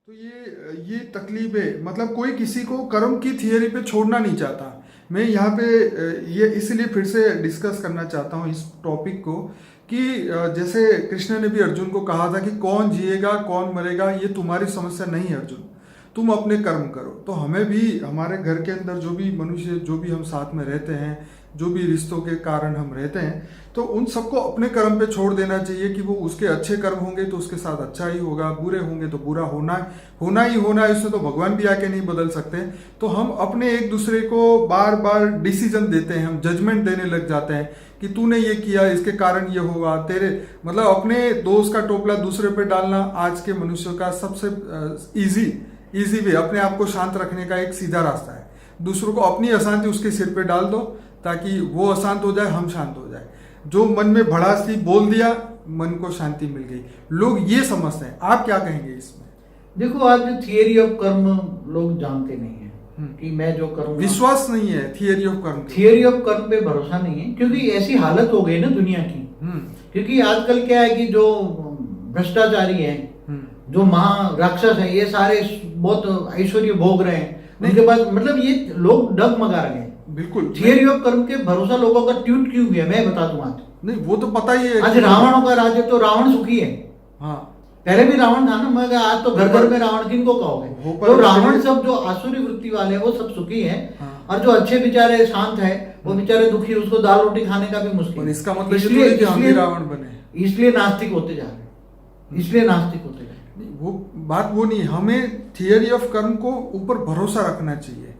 तो ये तकलीफें मतलब कोई किसी को कर्म की थियरी पे छोड़ना नहीं चाहता। मैं यहाँ पे ये इसलिए फिर से डिस्कस करना चाहता हूँ इस टॉपिक को कि जैसे कृष्ण ने भी अर्जुन को कहा था कि कौन जिएगा कौन मरेगा ये तुम्हारी समस्या नहीं है अर्जुन, तुम अपने कर्म करो। तो हमें भी हमारे घर के अंदर जो भी मनुष्य जो भी हम साथ में रहते हैं, जो भी रिश्तों के कारण हम रहते हैं, तो उन सबको अपने कर्म पे छोड़ देना चाहिए कि वो उसके अच्छे कर्म होंगे तो उसके साथ अच्छा ही होगा, बुरे होंगे तो बुरा होना ही होना है। इसमें तो भगवान भी आके नहीं बदल सकते। तो हम अपने एक दूसरे को बार बार डिसीजन देते हैं, हम जजमेंट देने लग जाते हैं कि तूने ये किया इसके कारण ये होगा तेरे, मतलब अपने दोस्त का टोपला दूसरे पे डालना आज के मनुष्यों का सबसे इजी वे, अपने आप को शांत रखने का एक सीधा रास्ता है। दूसरों को अपनी अशांति उसके सिर पे डाल दो ताकि वो अशांत हो जाए, हम शांत हो जाए। जो मन में भड़ास थी बोल दिया, मन को शांति मिल गई। लोग ये समझते हैं, आप क्या कहेंगे इसमें? देखो, आज थियरी ऑफ कर्म लोग जानते नहीं है कि मैं जो करूँ, विश्वास नहीं है थियरी ऑफ कर्म, थियरी ऑफ कर्म पे भरोसा नहीं है, क्योंकि ऐसी हालत हो गई ना दुनिया की। क्योंकि आजकल क्या है कि जो भ्रष्टाचारी हैं, जो महा राक्षस है, ये सारे बहुत ऐश्वर्य भोग रहे हैं, उनके पास मतलब ये लोग डगमगा रहे हैं। बिल्कुल थियरी ऑफ कर्म के भरोसा लोगों का ट्यूट क्यों गया मैं बता दूं आज। नहीं वो तो पता ही है। आज रावणों का राज्य तो रावण सुखी है। हाँ, पहले भी रावण था ना, मैं आज तो घर घर में रावण किनको कहोगे। तो रावण सब जो आसुरी वृत्ति वाले हैं वो सब सुखी है। हाँ। और जो अच्छे बेचारे शांत है वो बेचारे दुखी, उसको दाल रोटी खाने का भी मुश्किल। इसका मतलब इसलिए रावण बने, इसलिए नास्तिक होते जा रहे, इसलिए नास्तिक होते जा रहे। वो बात वो नहीं, हमें थियरी ऑफ कर्म को ऊपर भरोसा रखना चाहिए।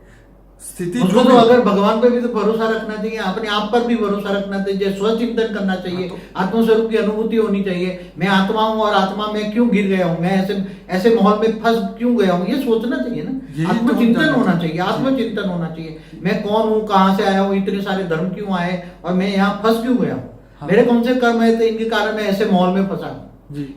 स्थिति उसको तो अगर भगवान पे भी तो भरोसा रखना चाहिए, अपने आप पर भी भरोसा रखना चाहिए, स्वचिंतन करना चाहिए, आत्मस्वरूप की अनुभूति होनी चाहिए। मैं आत्मा हूँ और आत्मा में क्यों गिर गया हूँ, मैं ऐसे माहौल में फंस क्यों गया हूँ, ये सोचना चाहिए ना। आत्मचिंतन होना चाहिए, आत्मचिंतन होना चाहिए। मैं कौन हूँ, कहाँ से आया हूँ, इतने सारे धर्म क्यों आए और मैं यहाँ फंस क्यों गया हूँ, मेरे कौन से कर्म है तो इनके कारण मैं ऐसे माहौल में फंसा हूँ।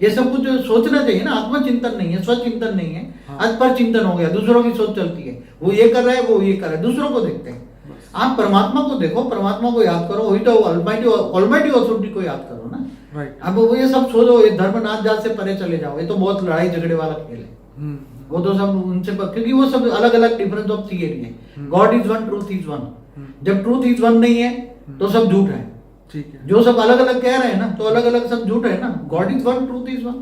ये सब कुछ सोचना चाहिए ना। आत्मचिंतन नहीं है, स्वचिंतन नहीं है। आज पर चिंतन हो गया, दूसरों की सोच चलती है, वो ये कर रहा है वो ये कर रहा है, दूसरों को देखते हैं। आप परमात्मा को देखो, परमात्मा को याद करो, वही तो ऑलमाइटी ऑथोरिटी को याद करो ना। अब वो ये सब छोड़ो, ये धर्म नाच जात से परे चले जाओ, ये तो बहुत लड़ाई झगड़े वाला खेल है। वो तो सब उनसे क्योंकि वो सब अलग अलग डिफरेंस ऑफ थियरी है। God is one, truth is one. जब ट्रूथ इज वन नहीं है तो सब झूठ है। ठीक है, जो सब अलग अलग कह रहे हैं ना तो अलग अलग सब झूठ है ना। God is one, truth is one.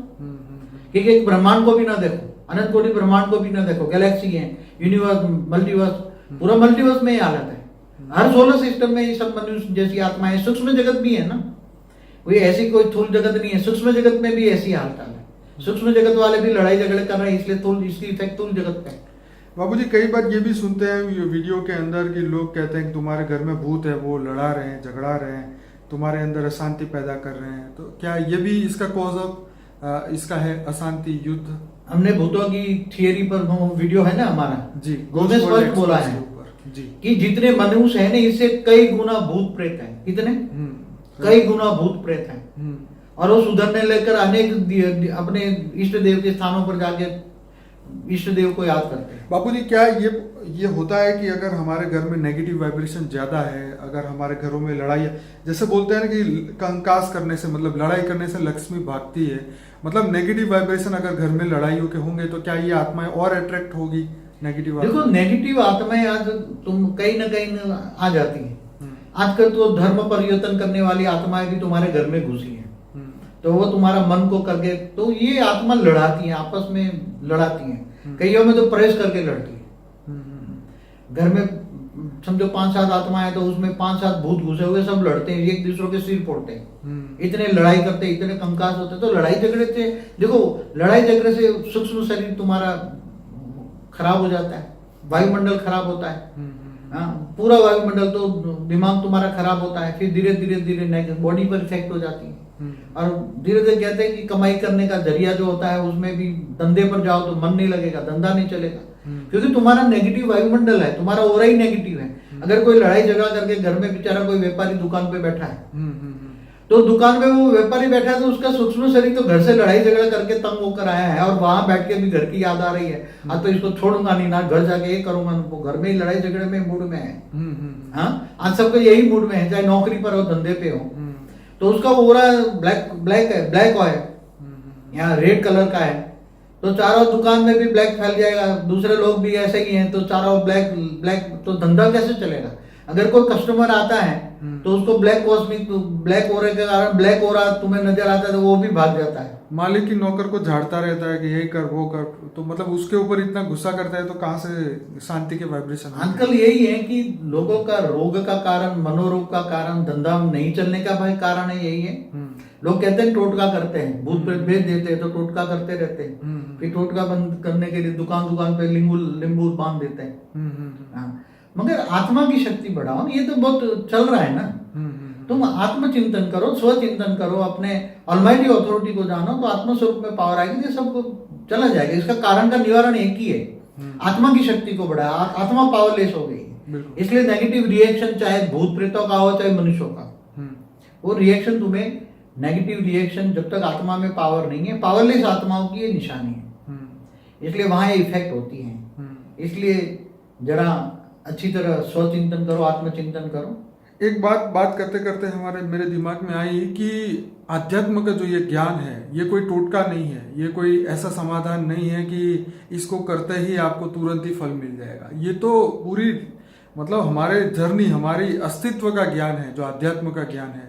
क्योंकि एक ब्रह्मांड को भी ना देखो, अनंत कोटि ब्रह्मांड को भी ना देखो, गैलेक्सी है, यूनिवर्स, मल्टीवर्स, पूरा मल्टीवर्स में ही हालत है। हर सोलर सिस्टम में ये सब मनुष्य जैसी आत्माएं, सूक्ष्म जगत भी है ना, कोई ऐसी कोई स्थूल जगत नहीं है। सूक्ष्म जगत में भी ऐसी हालत है। सूक्ष्म जगत वाले भी लड़ाई झगड़े कर रहे हैं, इसलिए स्थूल, इसकी इफेक्ट स्थूल जगत पे। बाबूजी कई बार ये भी सुनते हैं वीडियो के अंदर कि लोग कहते हैं कि तुम्हारे घर में भूत है, वो लड़ा रहे हैं, झगड़ा रहे हैं, तुम्हारे अंदर अशांति पैदा कर रहे हैं। तो क्या ये भी इसका कॉज ऑफ इसका है, अशांति, युद्ध? हमने भूतों की थियरी पर वीडियो है ना हमारा जी, उसमें स्पष्ट बोला है जी कि जितने मनुष्य है ना, इससे कई गुना भूत प्रेत हैं। कितने? कई गुना भूत प्रेत हैं। और वो सुधरने लेकर अनेक अपने इष्ट देव के स्थानों पर जाके इष्ट देव को याद करते हैं। बापूजी क्या ये होता है कि अगर हमारे घर में नेगेटिव वाइब्रेशन ज्यादा है, अगर हमारे घरों में लड़ाई है, जैसे बोलते हैं ना कि कंकास करने से मतलब लड़ाई करने से लक्ष्मी भागती है, मतलब नेगेटिव वाइब्रेशन अगर घर में लड़ाइयों के होंगे तो क्या ये आत्माएं और अट्रैक्ट होगी नेगेटिव? देखो, नेगेटिव आत्माएं आज तुम कहीं ना कहीं आ जाती है। आजकल तो धर्म परिवर्तन करने वाली आत्माएं भी तुम्हारे घर में घुसी है, तो वो तुम्हारा मन को करके, तो ये आत्मा लड़ाती है, आपस में लड़ाती है। कईयों में तो प्रेस करके लड़ती है। घर में समझो 5-7 आत्माएं, तो उसमें 5-7 भूत घुसे हुए सब लड़ते हैं, एक दूसरों के सिर फोड़ते हैं, इतने लड़ाई करते हैं, इतने कंकास होते हैं। तो लड़ाई झगड़े से, देखो लड़ाई झगड़े से सूक्ष्म शरीर तुम्हारा खराब हो जाता है, वायुमंडल खराब होता है। हाँ, पूरा वायुमंडल, तो दिमाग तुम्हारा खराब होता है, फिर धीरे धीरे धीरे बॉडी पर इफेक्ट हो जाती है। और धीरे धीरे कहते हैं कि कमाई करने का जरिया जो होता है उसमें भी धंधे पर जाओ तो मन नहीं लगेगा, धंधा नहीं चलेगा, क्योंकि तुम्हारा नेगेटिव वायुमंडल है, तुम्हारा ओरा ही नेगेटिव है। अगर कोई लड़ाई झगड़ा करके घर में बेचारा कोई व्यापारी दुकान पे बैठा है, तो दुकान पे वो व्यापारी बैठा है, तो उसका सूक्ष्म शरीर तो घर से लड़ाई झगड़ा करके तंग होकर आया है, और वहां बैठ के भी घर की याद आ रही है, अब तो इसको छोड़ूंगा नहीं ना, घर जाके ये करूंगा, वो घर में ही लड़ाई झगड़े में मूड में है। हाँ, आज सबको यही मूड में है, चाहे नौकरी पर हो, धंधे पे हो, तो उसका ओरा ब्लैक है, ब्लैक है, यहाँ रेड कलर का है, तो चारों दुकान में भी ब्लैक फैल जाएगा, दूसरे लोग भी ऐसे ही हैं, तो चारों ब्लैक ब्लैक, तो धंधा कैसे चलेगा? अगर कोई कस्टमर आता है तो उसको ब्लैक कॉस्मिक, ब्लैक हो रहे के कारण ब्लैक हो रहा तुम्हें नजर आता है तो वो भी भाग जाता है। मालिक की नौकर को झाड़ता रहता है कि ये कर वो कर, तो मतलब उसके ऊपर इतना गुस्सा करता है तो कहाँ से शांति के वाइब्रेशन? आजकल यही है कि लोगों का रोग का कारण, मनोरोग का कारण, धंधा नहीं चलने का भाई कारण है, यही है। लोग कहते हैं टोटका करते हैं, भूत प्रेत भेज देते हैं तो टोटका करते रहते हैं, फिर टोटका बंद करने के लिए दुकान पे नींबू बांध देते हैं। हाँ, मगर आत्मा की शक्ति बढ़ाओ, ये तो बहुत चल रहा है ना। तुम आत्मचिंतन करो, स्वचिंतन करो, अपने ऑलमाइटी अथॉरिटी को जानो तो आत्म स्वरूप में पावर आएगी, ये सब चला जाएगा। इसका कारण का निवारण एक ही है, आत्मा की शक्ति को बढ़ाया, आत्मा पावरलेस हो गई। इसलिए नेगेटिव रिएक्शन चाहे भूत प्रेतों का हो चाहे मनुष्यों का, वो रिएक्शन तुम्हें, नेगेटिव रिएक्शन जब तक आत्मा में पावर नहीं है, पावरलेस आत्माओं की ये निशानी है, इसलिए वहां ये इफेक्ट होती है। इसलिए जरा अच्छी तरह स्वचिंतन करो, आत्मचिंतन करो। एक बात करते करते मेरे दिमाग में आई कि आध्यात्म का जो ये ज्ञान है, ये कोई टोटका नहीं है, ये कोई ऐसा समाधान नहीं है कि इसको करते ही आपको तुरंत ही फल मिल जाएगा। ये तो पूरी मतलब हमारे जर्नी, हमारी अस्तित्व का ज्ञान है, जो आध्यात्म का ज्ञान है।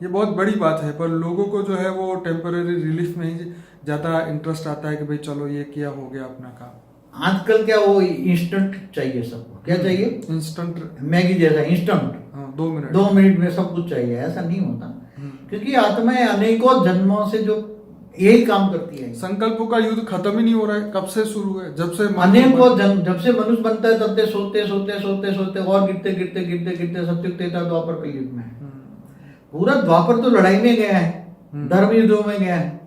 ये बहुत बड़ी बात है, पर लोगों को जो है वो टेम्पररी रिलीफ में ही ज़्यादा इंटरेस्ट आता है कि भाई चलो ये किया, हो गया अपना काम। आजकल क्या वो इंस्टेंट चाहिए सबको, क्या चाहिए? इंस्टेंट, मैगी जैसा इंस्टेंट। 2 मिनट में सब कुछ चाहिए, ऐसा नहीं होता। क्योंकि आत्माएं अनेकों जन्मों से जो यही काम करती है। संकल्पों का युद्ध खत्म ही नहीं हो रहा है, कब से शुरू है? जब से अनेकों जन्म, जब से मनुष्य बनता है तब से सोते सोते सोते सोते और गिरते गिरते गिरते गिरते सत्युग त्रेता द्वापर कलयुग में। पूरा द्वापर तो लड़ाई में गया है, धर्म युद्धों में गया है।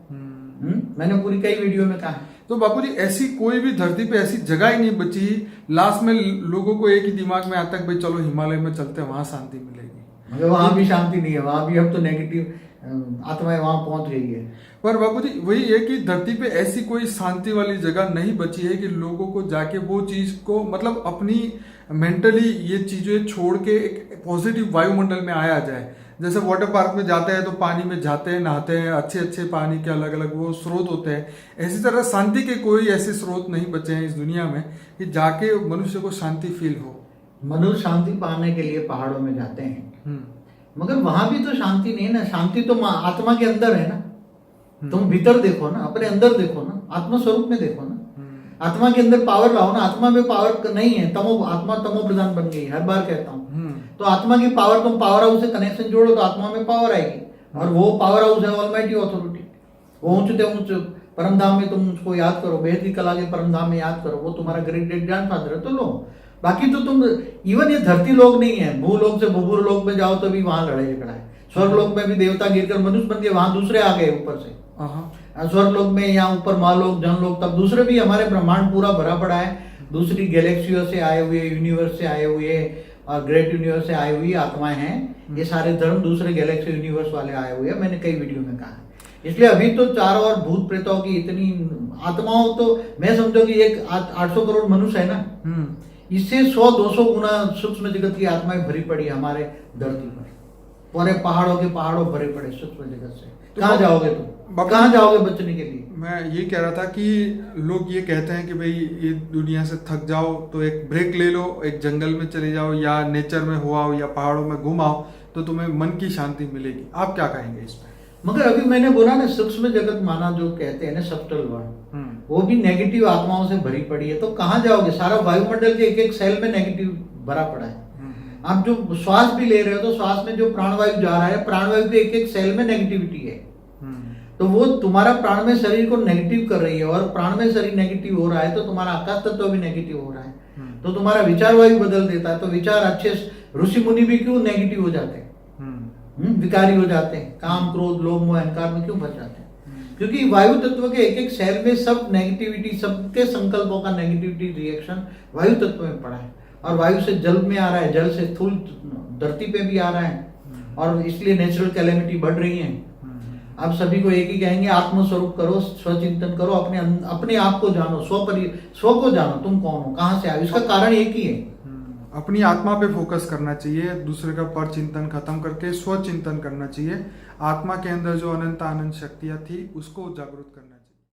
मैंने पूरी कई वीडियो में कहा है। तो बापूजी ऐसी कोई भी धरती पे ऐसी जगह ही नहीं बची, लास्ट में लोगों को एक ही दिमाग में आता है भाई चलो हिमालय में चलते हैं, वहां शांति मिलेगी। मगर वहां भी शांति नहीं है, वहां भी अब तो नेगेटिव आत्माएं वहां पहुंच गई है। पर बापूजी वही है कि धरती पे ऐसी कोई शांति वाली जगह नहीं बची है कि लोगों को जाके वो चीज को मतलब अपनी मेंटली ये चीजें छोड़ के एक पॉजिटिव वायुमंडल में आया जाए। जैसे वाटर पार्क में जाते हैं तो पानी में जाते हैं, नहाते हैं, अच्छे अच्छे पानी के अलग अलग वो स्रोत होते हैं। इसी तरह शांति के कोई ऐसे स्रोत नहीं बचे हैं इस दुनिया में कि जाके मनुष्य को शांति फील हो। मनुष्य शांति पाने के लिए पहाड़ों में जाते हैं, मगर वहां भी तो शांति नहीं है ना। शांति तो आत्मा के अंदर है ना। तुम भीतर देखो ना, अपने अंदर देखो ना, आत्मा स्वरूप में देखो ना। आत्मा के अंदर पावर लाओ ना। आत्मा में पावर नहीं है, आत्मा तमो प्रधान बन गई, हर बार कहता हूँ। तो आत्मा की पावर, तुम पावर हाउस से कनेक्शन जोड़ो तो आत्मा में पावर आएगी, और वो पावर हाउस है ऑलमाइटी अथॉरिटी। वो ऊंच परम धाम में तुम उसको याद करो, बेहद की कला के परम धाम में याद करो, वो तुम्हारा ग्रेट ग्रेट ग्रैंडफादर है। तो लो, बाकी तो तुम इवन ये धरती लोग नहीं है, भूलोक से भूभुर लोक में जाओ तो भी वहां लड़ाई झगड़ा है। स्वर्ग लोक में भी देवता गिरकर मनुष्य बन गए, वहां दूसरे आ गए ऊपर से। स्वर्ग लोक में या ऊपर महालोक, जनलोक, तब दूसरे भी, हमारे ब्रह्मांड पूरा भरा पड़ा है दूसरी गैलेक्सियों से आए हुए, यूनिवर्स से आए हुए और ग्रेट यूनिवर्स से आई हुई आत्माएं हैं। ये सारे धर्म दूसरे गैलेक्सी यूनिवर्स वाले आए हुए हैं, मैंने कई वीडियो में कहा है। इसलिए अभी तो चारों ओर भूत प्रेतों की इतनी आत्माओं, तो मैं समझो कि एक 800 करोड़ मनुष्य है ना, इससे 100-200 गुना सूक्ष्म जगत की आत्माएं भरी पड़ी हमारे धरती पर। पूरे पहाड़ों के पहाड़ों भरे पड़े सूक्ष्म जगत से। तो कहाँ जाओगे तुम? कहाँ जाओगे बचने के लिए? मैं ये कह रहा था कि लोग ये कहते हैं कि भाई ये दुनिया से थक जाओ तो एक ब्रेक ले लो, एक जंगल में चले जाओ या नेचर में हो आओ या पहाड़ों में घूम आओ तो तुम्हें मन की शांति मिलेगी। आप क्या कहेंगे इस पर? मगर अभी मैंने बोला ना, सूक्ष्म जगत माना जो कहते हैं ना, सब्टल वर्ल्ड, वो भी नेगेटिव आत्माओं से भरी पड़ी है। तो कहाँ जाओगे? सारा वायुमंडल के एक एक सेल में नेगेटिव भरा पड़ा है। आप जो श्वास भी ले रहे हो तो श्वास में जो प्राणवायु जा रहा है, प्राणवायु के एक एक सेल में नेगेटिविटी है। तो वो तुम्हारा प्राण में शरीर को नेगेटिव कर रही है, और प्राण में शरीर नेगेटिव हो रहा है तो तुम्हारा आकाश तत्व भी नेगेटिव हो रहा है। तो तुम्हारा विचार वायु बदल देता है। तो विचार अच्छे, ऋषि मुनि भी क्यों नेगेटिव हो जाते हैं, विकारी हो जाते हैं, काम क्रोध लोभ मोह अहंकार में क्यों फंस जाते हैं? क्योंकि वायु तत्व के एक एक सेल में सब नेगेटिविटी, सबके संकल्पों का नेगेटिविटी रिएक्शन वायु तत्व में पड़ा है। और वायु से जल में आ रहा है, जल से स्थूल धरती पे भी आ रहा है, और इसलिए नेचुरल कैलेमिटी बढ़ रही है। आप सभी को एक ही कहेंगे, आत्मस्वरूप करो, स्वचिंतन करो, अपने आप को जानो, स्व को जानो, तुम कौन हो, कहाँ से आए। इसका कारण एक ही है, अपनी आत्मा पे फोकस करना चाहिए, दूसरे का पर चिंतन खत्म करके स्व चिंतन करना चाहिए। आत्मा के अंदर जो अनंत आनंद शक्तियां थी उसको जागृत करना